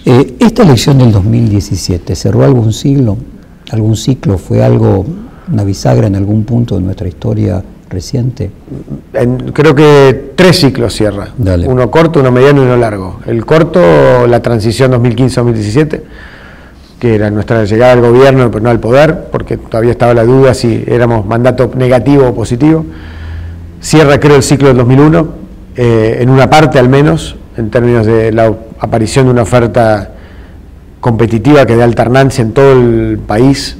Esta elección del 2017, ¿cerró algún siglo, algún ciclo? ¿Fue algo, una bisagra en algún punto de nuestra historia reciente? Creo que 3 ciclos cierra. Dale. Uno corto, uno mediano y uno largo. El corto, la transición 2015-2017, que era nuestra llegada al gobierno, pero no al poder, porque todavía estaba la duda si éramos mandato negativo o positivo. Cierra, creo, el ciclo del 2001, en una parte al menos, en términos de la aparición de una oferta competitiva que dé alternancia en todo el país.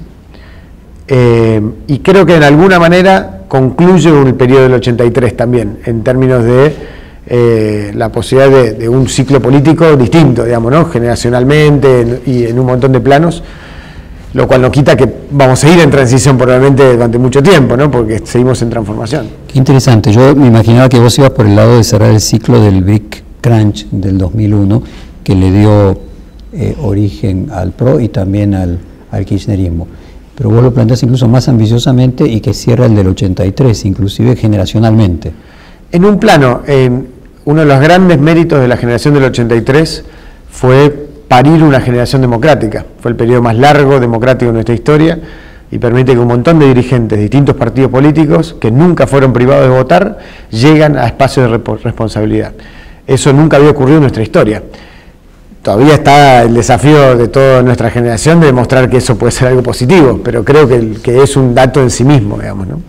Y creo que en alguna manera concluye el periodo del 83 también, en términos de la posibilidad de un ciclo político distinto, digamos, ¿no? Generacionalmente y en un montón de planos, lo cual no quita que vamos a ir en transición probablemente durante mucho tiempo, ¿no? Porque seguimos en transformación. Qué interesante. Yo me imaginaba que vos ibas por el lado de cerrar el ciclo del Big Crunch del 2001, que le dio origen al PRO y también al kirchnerismo. Pero vos lo planteás incluso más ambiciosamente y que cierra el del 83, inclusive generacionalmente. En un plano, uno de los grandes méritos de la generación del 83 fue parir una generación democrática. Fue el periodo más largo democrático de nuestra historia y permite que un montón de dirigentes de distintos partidos políticos que nunca fueron privados de votar llegan a espacios de responsabilidad. Eso nunca había ocurrido en nuestra historia. Todavía está el desafío de toda nuestra generación de demostrar que eso puede ser algo positivo, pero creo que es un dato en sí mismo, digamos, ¿no?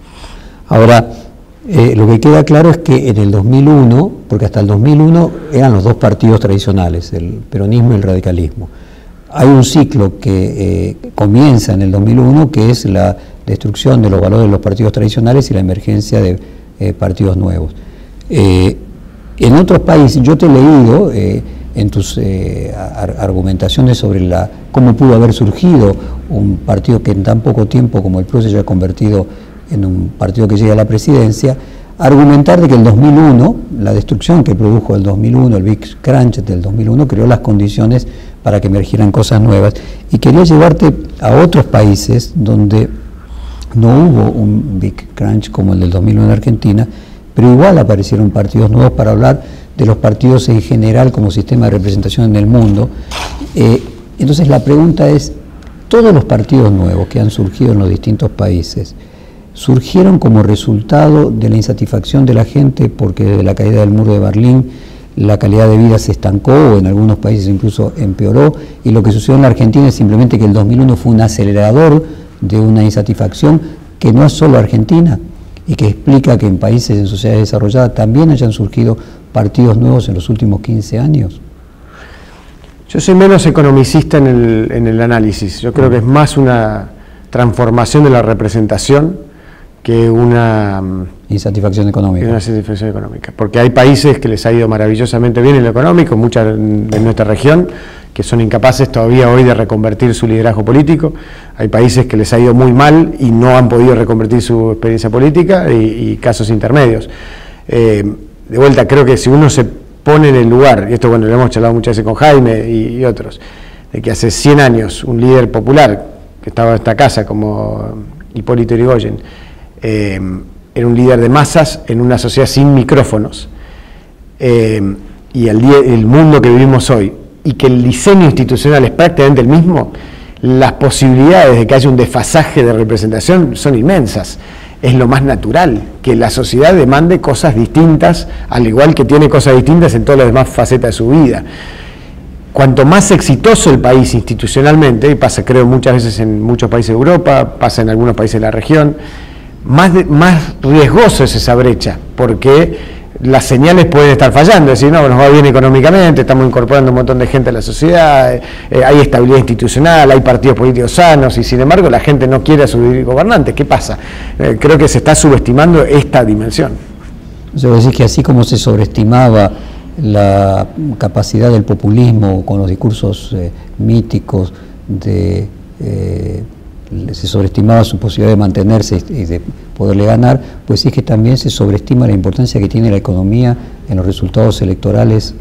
Ahora, lo que queda claro es que en el 2001, porque hasta el 2001 eran los dos partidos tradicionales, el peronismo y el radicalismo. Hay un ciclo que comienza en el 2001, que es la destrucción de los valores de los partidos tradicionales y la emergencia de partidos nuevos. En otros países, yo te he leído en tus argumentaciones sobre cómo pudo haber surgido un partido que en tan poco tiempo como el PRO se haya convertido en un partido que llega a la presidencia, argumentar de que el 2001, la destrucción que produjo el 2001, el Big Crunch del 2001, creó las condiciones para que emergieran cosas nuevas. Y quería llevarte a otros países donde no hubo un Big Crunch como el del 2001 en Argentina, pero igual aparecieron partidos nuevos para hablar de los partidos en general como sistema de representación en el mundo. Entonces la pregunta es, todos los partidos nuevos que han surgido en los distintos países, ¿surgieron como resultado de la insatisfacción de la gente porque desde la caída del muro de Berlín la calidad de vida se estancó o en algunos países incluso empeoró, y lo que sucedió en la Argentina es simplemente que el 2001 fue un acelerador de una insatisfacción que no es solo Argentina y que explica que en países, en sociedades desarrolladas, también hayan surgido partidos nuevos en los últimos 15 años? Yo soy menos economicista en el análisis. Yo creo que es más una transformación de la representación que una insatisfacción económica. Una satisfacción económica. Porque hay países que les ha ido maravillosamente bien en lo económico, muchas de nuestra región, que son incapaces todavía hoy de reconvertir su liderazgo político. Hay países que les ha ido muy mal y no han podido reconvertir su experiencia política, y casos intermedios. De vuelta, creo que si uno se pone en el lugar, y esto bueno, lo hemos charlado muchas veces con Jaime y otros, de que hace 100 años un líder popular que estaba en esta casa como Hipólito Yrigoyen era un líder de masas en una sociedad sin micrófonos, y el mundo que vivimos hoy, y que el diseño institucional es prácticamente el mismo, las posibilidades de que haya un desfasaje de representación son inmensas. Es lo más natural, que la sociedad demande cosas distintas, al igual que tiene cosas distintas en todas las demás facetas de su vida. Cuanto más exitoso el país institucionalmente, y pasa creo muchas veces en muchos países de Europa, pasa en algunos países de la región, más riesgoso es esa brecha, porque las señales pueden estar fallando, es decir, no, nos va bien económicamente, estamos incorporando un montón de gente a la sociedad, hay estabilidad institucional, hay partidos políticos sanos, y sin embargo la gente no quiere a sus gobernantes. ¿Qué pasa? Creo que se está subestimando esta dimensión. O sea, vos decís que así como se sobreestimaba la capacidad del populismo con los discursos míticos se sobreestimaba su posibilidad de mantenerse y de poderle ganar, pues sí que también se sobreestima la importancia que tiene la economía en los resultados electorales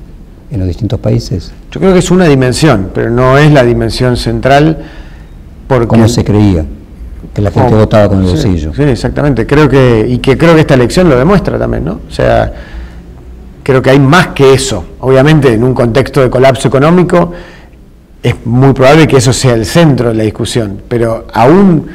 en los distintos países. Yo creo que es una dimensión, pero no es la dimensión central, porque... Como se creía, que la gente votaba con el bolsillo. Sí, exactamente. Creo que esta elección lo demuestra también, ¿no? O sea, creo que hay más que eso. Obviamente, en un contexto de colapso económico, es muy probable que eso sea el centro de la discusión, pero aún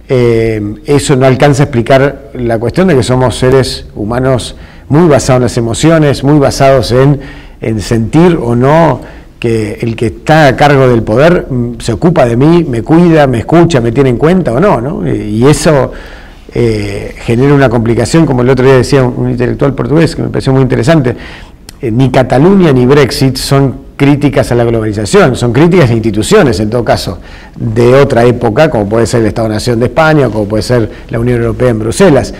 eso no alcanza a explicar la cuestión de que somos seres humanos muy basados en las emociones, muy basados en sentir o no que el que está a cargo del poder se ocupa de mí, me cuida, me escucha, me tiene en cuenta o no, ¿no? Y eso genera una complicación, como el otro día decía un intelectual portugués que me pareció muy interesante. Ni Cataluña ni Brexit son críticas a la globalización, son críticas a instituciones, en todo caso, de otra época, como puede ser el Estado-Nación de España, como puede ser la Unión Europea en Bruselas.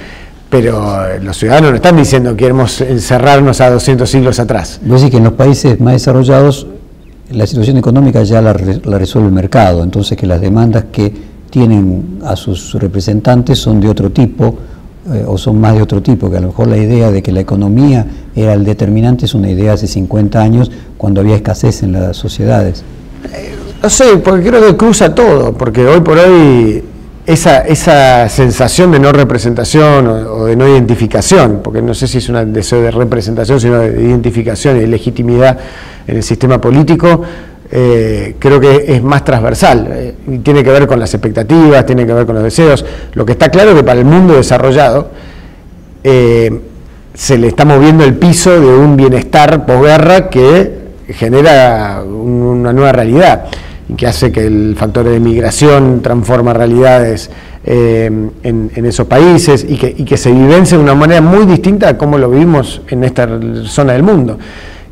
Pero los ciudadanos no están diciendo que queremos encerrarnos a 200 siglos atrás. Voy a decir que en los países más desarrollados la situación económica ya la resuelve el mercado, entonces que las demandas que tienen a sus representantes son de otro tipo, o son más de otro tipo, que a lo mejor la idea de que la economía era el determinante es una idea hace 50 años, cuando había escasez en las sociedades. No sé, porque creo que cruza todo, porque hoy por hoy esa sensación de no representación o de no identificación, porque no sé si es un deseo de representación, sino de identificación y de legitimidad en el sistema político, creo que es más transversal, y tiene que ver con las expectativas, tiene que ver con los deseos. Lo que está claro es que para el mundo desarrollado se le está moviendo el piso de un bienestar posguerra que genera una nueva realidad y que hace que el factor de migración transforma realidades en esos países y que se vivencia de una manera muy distinta a cómo lo vivimos en esta zona del mundo,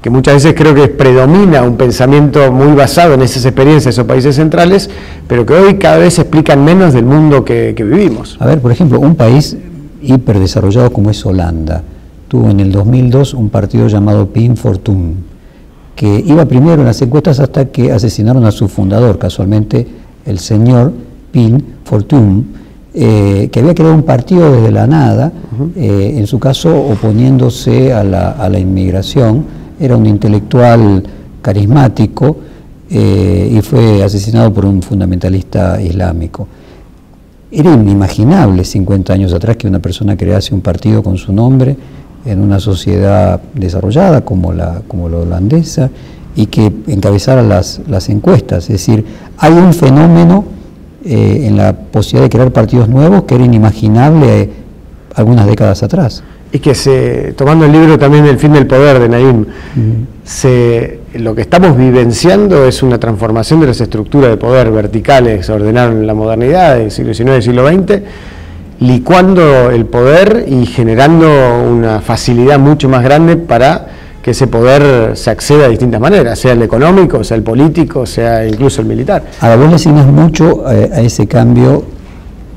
que muchas veces creo que predomina un pensamiento muy basado en esas experiencias de esos países centrales, pero que hoy cada vez se explican menos del mundo que vivimos. A ver, por ejemplo, un país hiperdesarrollado como es Holanda, tuvo en el 2002 un partido llamado Pim Fortuyn, que iba primero en las encuestas hasta que asesinaron a su fundador, casualmente el señor Pim Fortuyn, que había creado un partido desde la nada, en su caso oponiéndose a la inmigración. Era un intelectual carismático y fue asesinado por un fundamentalista islámico. Era inimaginable 50 años atrás que una persona crease un partido con su nombre en una sociedad desarrollada como la holandesa y que encabezara las encuestas. Es decir, hay un fenómeno en la posibilidad de crear partidos nuevos que era inimaginable algunas décadas atrás. Y que tomando el libro también del fin del poder de Naim, lo que estamos vivenciando es una transformación de las estructuras de poder verticales que se ordenaron en la modernidad del siglo XIX y siglo XX, licuando el poder y generando una facilidad mucho más grande para que ese poder se acceda de distintas maneras, sea el económico, sea el político, sea incluso el militar. Ahora, vos le asignas mucho a ese cambio,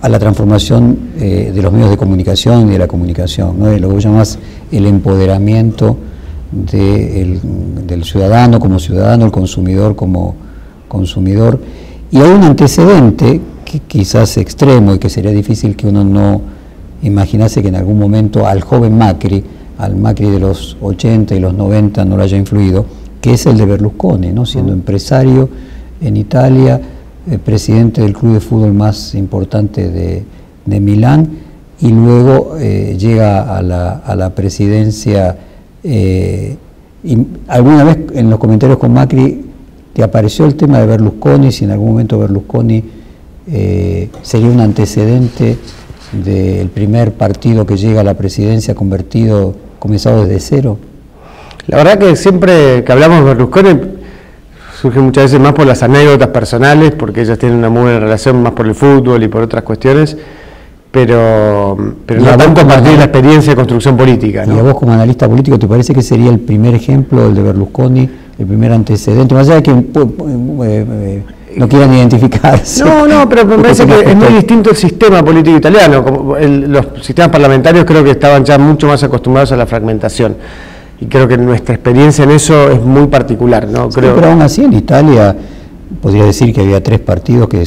a la transformación de los medios de comunicación y de la comunicación, ¿no? Lo que vos llamás el empoderamiento del ciudadano como ciudadano, el consumidor como consumidor. Y hay un antecedente que quizás extremo y que sería difícil que uno no imaginase que en algún momento al joven Macri, al Macri de los 80 y los 90 no lo haya influido, que es el de Berlusconi, ¿no? Siendo empresario en Italia, presidente del club de fútbol más importante de Milán, y luego llega a la presidencia. Y alguna vez en los comentarios con Macri te apareció el tema de Berlusconi, si en algún momento Berlusconi sería un antecedente del primer partido que llega a la presidencia comenzado desde cero. La verdad que siempre que hablamos de Berlusconi surge muchas veces más por las anécdotas personales, porque ellas tienen una muy buena relación más por el fútbol y por otras cuestiones, pero no tanto a partir de la experiencia de construcción política, ¿no? Y a vos como analista político, ¿te parece que sería el primer ejemplo, el de Berlusconi, el primer antecedente? Más allá de que no quieran identificarse. No, pero me parece que es muy distinto el sistema político italiano. Los sistemas parlamentarios creo que estaban ya mucho más acostumbrados a la fragmentación. Y creo que nuestra experiencia en eso es muy particular, ¿no? Sí, pero aún así en Italia podría decir que había 3 partidos que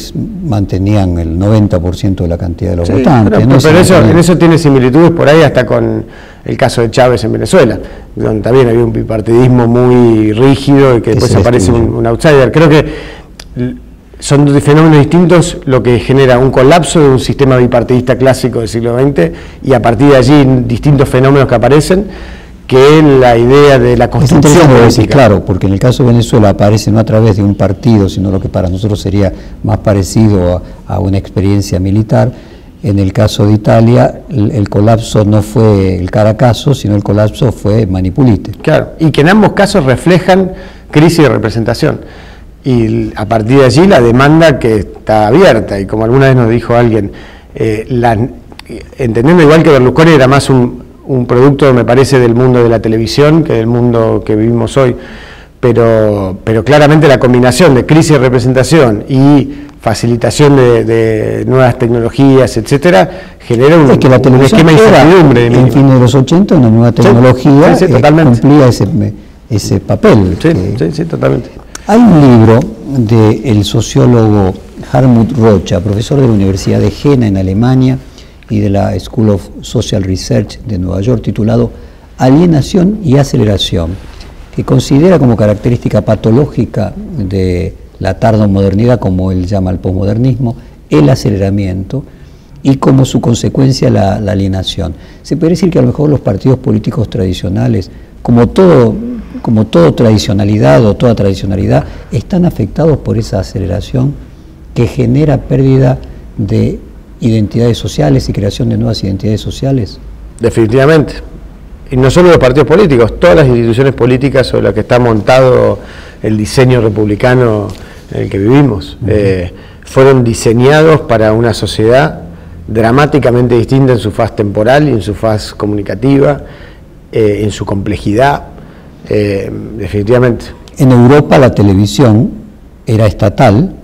mantenían el 90% de la cantidad de los votantes. Pero en eso tiene similitudes por ahí hasta con el caso de Chávez en Venezuela, donde también había un bipartidismo muy rígido y que después aparece un outsider. Creo que son fenómenos distintos lo que genera un colapso de un sistema bipartidista clásico del siglo XX y a partir de allí distintos fenómenos que aparecen, que la idea de la construcción política. Claro, porque en el caso de Venezuela aparece no a través de un partido, sino lo que para nosotros sería más parecido a una experiencia militar. En el caso de Italia, el colapso no fue el Caracazo, sino el colapso fue Manipulite. Claro, y que en ambos casos reflejan crisis de representación. Y a partir de allí la demanda que está abierta, y como alguna vez nos dijo alguien, entendiendo igual que Berlusconi era más un producto, me parece, del mundo de la televisión que del mundo que vivimos hoy, pero claramente la combinación de crisis de representación y facilitación de nuevas tecnologías, etcétera, genera un esquema de incertidumbre. En fin de los 80, una nueva tecnología cumplía ese papel. Sí, totalmente. Hay un libro del sociólogo Hartmut Rocha, profesor de la Universidad de Jena en Alemania y de la School of Social Research de Nueva York, titulado Alienación y Aceleración, que considera como característica patológica de la tardomodernidad, como él llama el posmodernismo, el aceleramiento y como su consecuencia la alienación. Se puede decir que a lo mejor los partidos políticos tradicionales, como toda tradicionalidad, están afectados por esa aceleración que genera pérdida de identidades sociales y creación de nuevas identidades sociales. Definitivamente. Y no solo los partidos políticos, todas las instituciones políticas sobre las que está montado el diseño republicano en el que vivimos, fueron diseñados para una sociedad dramáticamente distinta en su faz temporal y en su faz comunicativa, en su complejidad, definitivamente. En Europa la televisión era estatal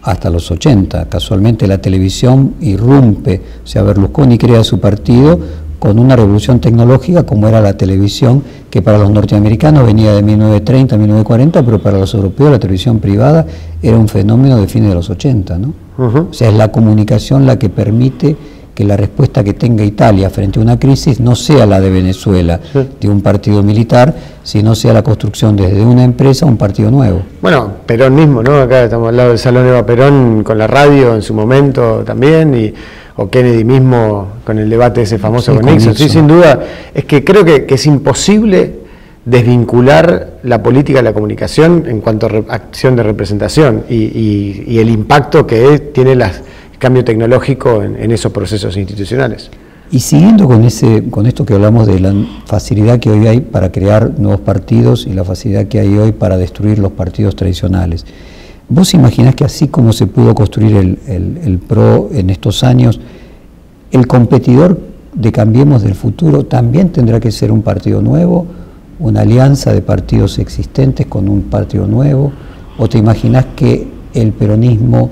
hasta los 80. Casualmente la televisión irrumpe, o sea, Berlusconi crea su partido con una revolución tecnológica como era la televisión, que para los norteamericanos venía de 1930, 1940, pero para los europeos la televisión privada era un fenómeno de fines de los 80, ¿no? O sea, es la comunicación la que permite que la respuesta que tenga Italia frente a una crisis no sea la de Venezuela, de un partido militar, sino sea la construcción desde una empresa a un partido nuevo. Bueno, Perón mismo, ¿no? Acá estamos al lado del Salón Eva Perón con la radio en su momento también, o Kennedy mismo con el debate ese famoso con Nixon. Sí, sin duda, es que creo que es imposible desvincular la política de la comunicación en cuanto a acción de representación y el impacto que tiene el cambio tecnológico en esos procesos institucionales. Y siguiendo con esto que hablamos de la facilidad que hoy hay para crear nuevos partidos y la facilidad que hay hoy para destruir los partidos tradicionales, ¿vos imaginás que así como se pudo construir el PRO en estos años, el competidor de Cambiemos del futuro también tendrá que ser un partido nuevo, una alianza de partidos existentes con un partido nuevo? ¿O te imaginás que el peronismo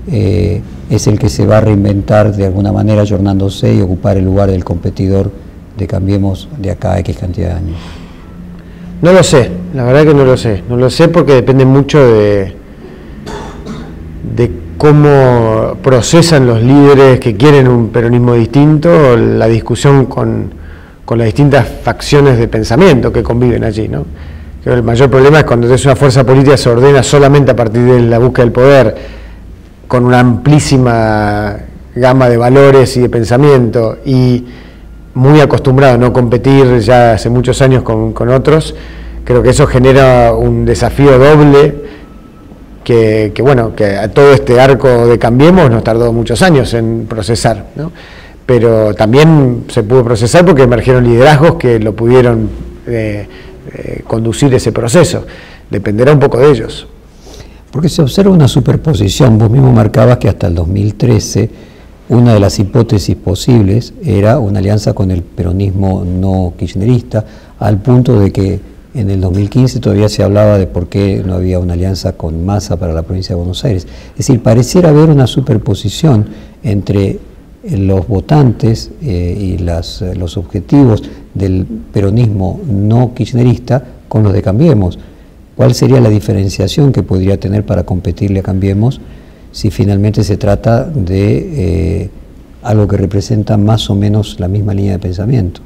es el que se va a reinventar de alguna manera ayornándose y ocupar el lugar del competidor de Cambiemos de acá a X cantidad de años? No lo sé, la verdad que no lo sé porque depende mucho de cómo procesan los líderes que quieren un peronismo distinto, la discusión con las distintas facciones de pensamiento que conviven allí, ¿no? Creo que el mayor problema es cuando una fuerza política se ordena solamente a partir de la búsqueda del poder, con una amplísima gama de valores y de pensamiento, y muy acostumbrado a no competir ya hace muchos años con otros. Creo que eso genera un desafío doble que a todo este arco de Cambiemos nos tardó muchos años en procesar, ¿no? Pero también se pudo procesar porque emergieron liderazgos que lo pudieron conducir ese proceso. Dependerá un poco de ellos. Porque se observa una superposición. Vos mismo marcabas que hasta el 2013 una de las hipótesis posibles era una alianza con el peronismo no kirchnerista, al punto de que en el 2015 todavía se hablaba de por qué no había una alianza con Massa para la provincia de Buenos Aires. Es decir, pareciera haber una superposición entre los votantes y los objetivos del peronismo no kirchnerista con los de Cambiemos. ¿Cuál sería la diferenciación que podría tener para competirle a Cambiemos si finalmente se trata de algo que representa más o menos la misma línea de pensamiento?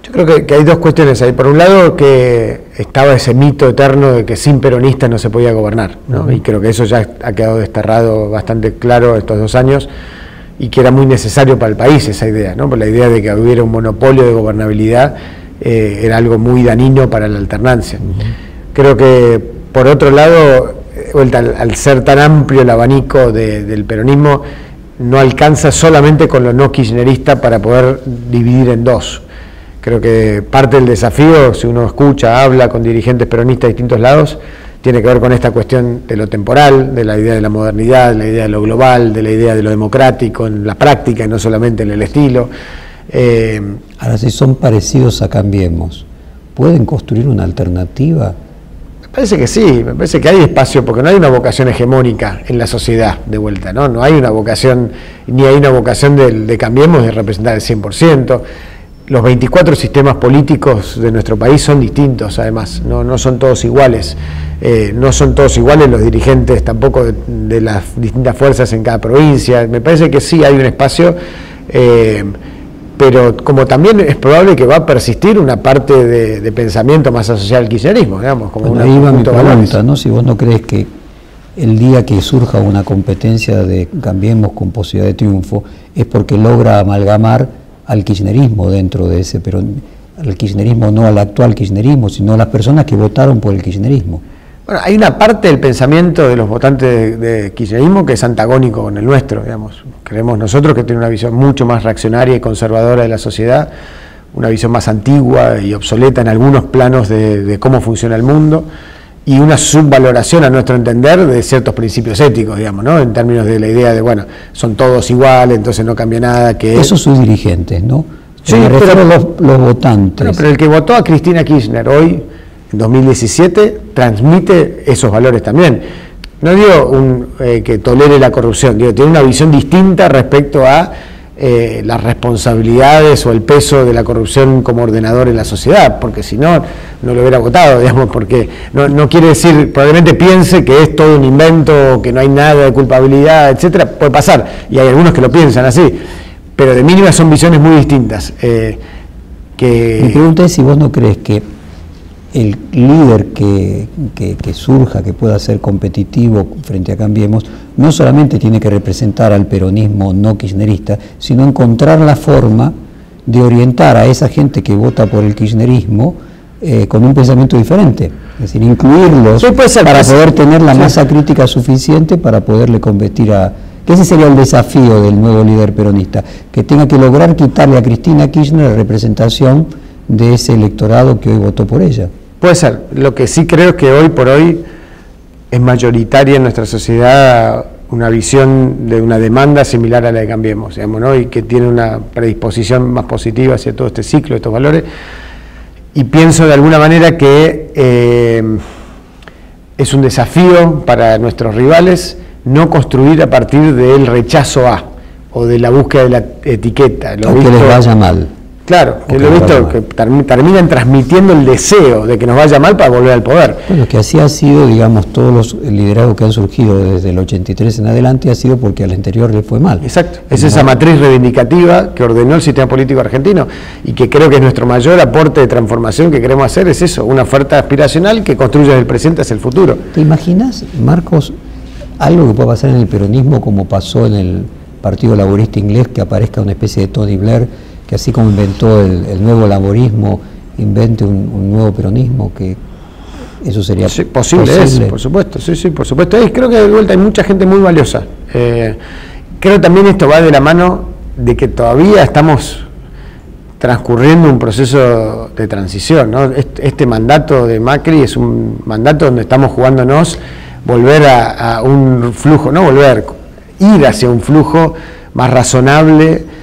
Yo creo que hay dos cuestiones ahí. Por un lado, que estaba ese mito eterno de que sin peronistas no se podía gobernar, ¿no? Y creo que eso ya ha quedado desterrado bastante claro estos 2 años. y que era muy necesario para el país esa idea, ¿no? Por la idea de que hubiera un monopolio de gobernabilidad era algo muy dañino para la alternancia. Creo que, por otro lado, al ser tan amplio el abanico del peronismo, no alcanza solamente con lo no kirchnerista para poder dividir en dos. Creo que parte del desafío, si uno escucha, habla con dirigentes peronistas de distintos lados, tiene que ver con esta cuestión de lo temporal, de la idea de la modernidad, de la idea de lo global, de la idea de lo democrático en la práctica y no solamente en el estilo. Ahora, si son parecidos a Cambiemos, ¿pueden construir una alternativa? Me parece que sí, me parece que hay espacio, porque no hay una vocación hegemónica en la sociedad de vuelta, ¿no? No hay una vocación, ni hay una vocación de Cambiemos de representar el 100%. Los 24 sistemas políticos de nuestro país son distintos, además, no son todos iguales. No son todos iguales los dirigentes tampoco de las distintas fuerzas en cada provincia. Me parece que sí hay un espacio, pero como también es probable que va a persistir una parte de pensamiento más asociado al kirchnerismo, digamos, como bueno, ahí va mi pregunta, ¿no? Si vos no crees que el día que surja una competencia de Cambiemos con posibilidad de triunfo es porque logra amalgamar al kirchnerismo dentro de ese, pero al kirchnerismo no al actual kirchnerismo, sino a las personas que votaron por el kirchnerismo. Bueno, hay una parte del pensamiento de los votantes de kirchnerismo que es antagónico con el nuestro, digamos. Creemos nosotros que tiene una visión mucho más reaccionaria y conservadora de la sociedad, una visión más antigua y obsoleta en algunos planos de cómo funciona el mundo, y una subvaloración, a nuestro entender, de ciertos principios éticos, digamos, ¿no? En términos de la idea de, bueno, son todos iguales, entonces no cambia nada. Que esos sus dirigentes, ¿no? Sí, pero los votantes. Pero el que votó a Cristina Kirchner hoy, en 2017, transmite esos valores también. No digo que tolere la corrupción, digo, tiene una visión distinta respecto a las responsabilidades o el peso de la corrupción como ordenador en la sociedad, porque si no, no lo hubiera votado, digamos, porque no quiere decir, probablemente piense que es todo un invento, que no hay nada de culpabilidad, etcétera, puede pasar, y hay algunos que lo piensan así, pero de mínima son visiones muy distintas. Mi pregunta es si vos no crees que el líder que surja, que pueda ser competitivo frente a Cambiemos, no solamente tiene que representar al peronismo no kirchnerista, sino encontrar la forma de orientar a esa gente que vota por el kirchnerismo con un pensamiento diferente. Es decir, incluirlos para poder tener la masa crítica suficiente para poderle competir a... Que ese sería el desafío del nuevo líder peronista, que tenga que lograr quitarle a Cristina Kirchner la representación de ese electorado que hoy votó por ella. Puede ser. Lo que sí creo es que hoy por hoy es mayoritaria en nuestra sociedad una visión de una demanda similar a la de Cambiemos, digamos, ¿no? Y que tiene una predisposición más positiva hacia todo este ciclo, estos valores. Y pienso de alguna manera que es un desafío para nuestros rivales no construir a partir del rechazo a o de la búsqueda de la etiqueta. Aunque les vaya mal. Claro, que lo he visto, que terminan transmitiendo el deseo de que nos vaya mal para volver al poder. Bueno, que así ha sido, digamos, todos los liderazgos que han surgido desde el 83 en adelante ha sido porque al anterior le fue mal. Exacto, es esa matriz reivindicativa que ordenó el sistema político argentino y que creo que es nuestro mayor aporte de transformación que queremos hacer, es eso, una oferta aspiracional que construye desde el presente hacia el futuro. ¿Te imaginas, Marcos, algo que pueda pasar en el peronismo como pasó en el Partido Laborista Inglés, que aparezca una especie de Tony Blair, que así como inventó el nuevo laborismo, invente un nuevo peronismo, que eso sería posible. Por supuesto, sí, por supuesto. Creo que de vuelta hay mucha gente muy valiosa. Creo también esto va de la mano de que todavía estamos transcurriendo un proceso de transición, ¿no? Este mandato de Macri es un mandato donde estamos jugándonos volver a un flujo, ir hacia un flujo más razonable.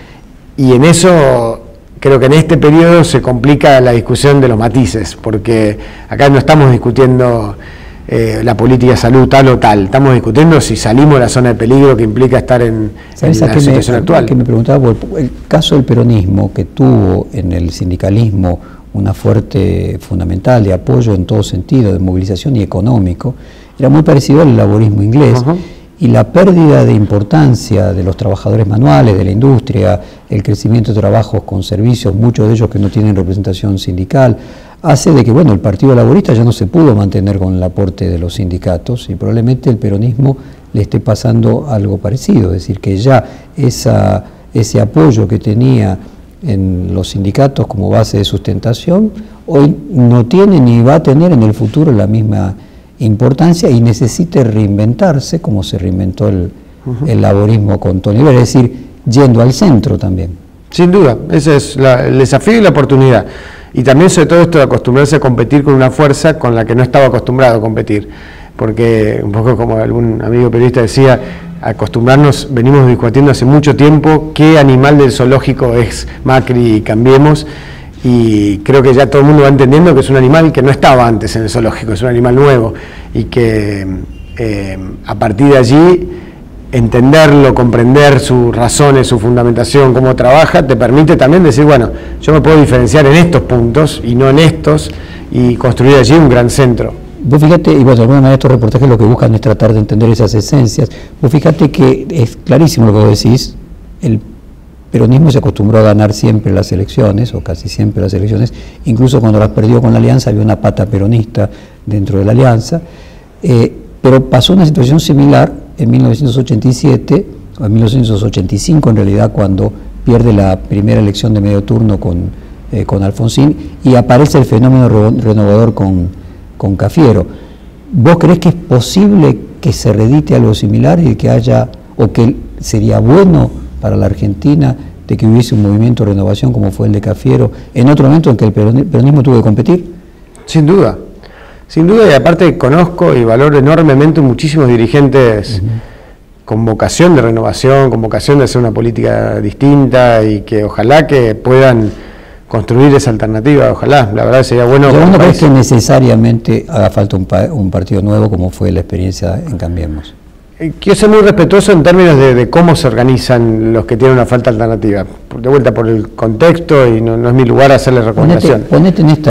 Y en eso, creo que en este periodo se complica la discusión de los matices, porque acá no estamos discutiendo la política de salud tal o tal, estamos discutiendo si salimos de la zona de peligro que implica estar en la situación actual. Que me preguntaba por el caso del peronismo, que tuvo en el sindicalismo una fuerte fundamental de apoyo en todo sentido, de movilización y económico, era muy parecido al laborismo inglés. Y la pérdida de importancia de los trabajadores manuales, de la industria, el crecimiento de trabajos con servicios, muchos de ellos que no tienen representación sindical, hace de que, bueno, el Partido Laborista ya no se pudo mantener con el aporte de los sindicatos y probablemente el peronismo le esté pasando algo parecido, es decir, que ya ese apoyo que tenía en los sindicatos como base de sustentación, hoy no tiene ni va a tener en el futuro la misma importancia y necesite reinventarse como se reinventó el laborismo con Tony Blair, es decir, yendo al centro también. Sin duda, ese es el desafío y la oportunidad. Y también sobre todo esto de acostumbrarse a competir con una fuerza con la que no estaba acostumbrado a competir. Porque un poco como algún amigo periodista decía, acostumbrarnos, venimos discutiendo hace mucho tiempo qué animal del zoológico es Macri y Cambiemos, y creo que ya todo el mundo va entendiendo que es un animal que no estaba antes en el zoológico, es un animal nuevo, y que a partir de allí entenderlo, comprender sus razones, su fundamentación, cómo trabaja, te permite también decir, bueno, yo me puedo diferenciar en estos puntos y no en estos, y construir allí un gran centro. Vos fíjate, y bueno, de alguna manera estos reportajes lo que buscan es tratar de entender esas esencias. Vos fíjate que es clarísimo lo que vos decís, el peronismo se acostumbró a ganar siempre las elecciones, o casi siempre las elecciones, incluso cuando las perdió con la Alianza había una pata peronista dentro de la Alianza, pero pasó una situación similar en 1987, o en 1985 en realidad, cuando pierde la primera elección de medio turno con Alfonsín, y aparece el fenómeno renovador con Cafiero. ¿Vos creés que es posible que se reedite algo similar y que haya, o que sería bueno para la Argentina de que hubiese un movimiento de renovación como fue el de Cafiero en otro momento en que el peronismo tuvo que competir? Sin duda, y aparte conozco y valoro enormemente muchísimos dirigentes con vocación de renovación, con vocación de hacer una política distinta, y que ojalá que puedan construir esa alternativa, ojalá, la verdad sería bueno. Pero no crees que necesariamente haga falta un partido nuevo como fue la experiencia en Cambiemos. Quiero ser muy respetuoso en términos de cómo se organizan los que tienen una falta alternativa. De vuelta por el contexto, y no es mi lugar hacerle recomendación. Ponete en esta